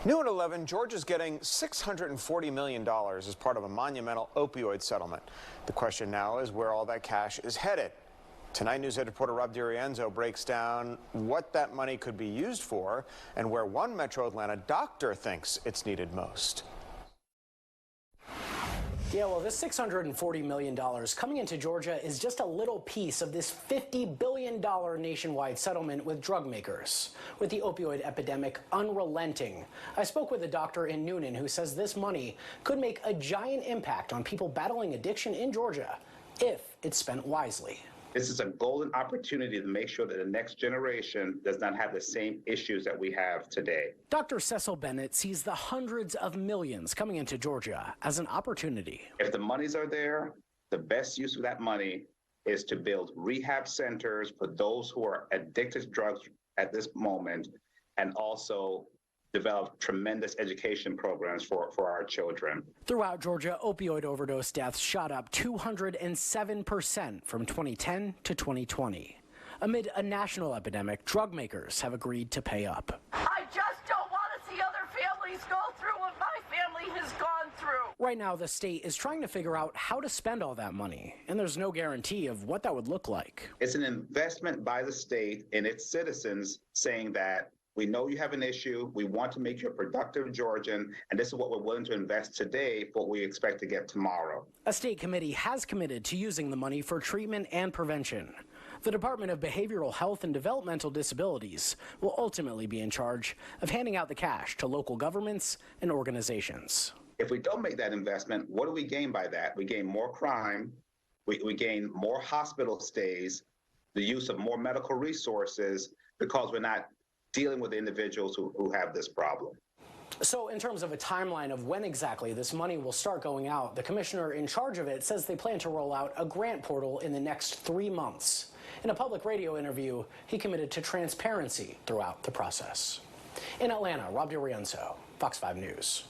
New at 11, Georgia's getting $640 million as part of a monumental opioid settlement. The question now is where all that cash is headed. Tonight, News Head reporter Rob DiRienzo breaks down what that money could be used for and where one Metro Atlanta doctor thinks it's needed most. Yeah, well, this $640 million coming into Georgia is just a little piece of this $50 billion nationwide settlement with drug makers. With the opioid epidemic unrelenting, I spoke with a doctor in Noonan who says this money could make a giant impact on people battling addiction in Georgia if it's spent wisely. This is a golden opportunity to make sure that the next generation does not have the same issues that we have today. Dr. Cecil Bennett sees the hundreds of millions coming into Georgia as an opportunity. If the monies are there, the best use of that money is to build rehab centers for those who are addicted to drugs at this moment, and also develop tremendous education programs for our children. Throughout Georgia, opioid overdose deaths shot up 207% from 2010 to 2020. Amid a national epidemic, drug makers have agreed to pay up. I just don't want to see other families go through what my family has gone through. Right now, the state is trying to figure out how to spend all that money, and there's no guarantee of what that would look like. It's an investment by the state in its citizens saying that we know you have an issue, we want to make you a productive Georgian, and this is what we're willing to invest today for what we expect to get tomorrow. A state committee has committed to using the money for treatment and prevention. The Department of Behavioral Health and Developmental Disabilities will ultimately be in charge of handing out the cash to local governments and organizations. If we don't make that investment, what do we gain by that? We gain more crime, we gain more hospital stays, the use of more medical resources, because we're not dealing with individuals who have this problem. So in terms of a timeline of when exactly this money will start going out, the commissioner in charge of it says they plan to roll out a grant portal in the next 3 months. In a public radio interview, he committed to transparency throughout the process. In Atlanta, Rob DiRienzo, Fox 5 News.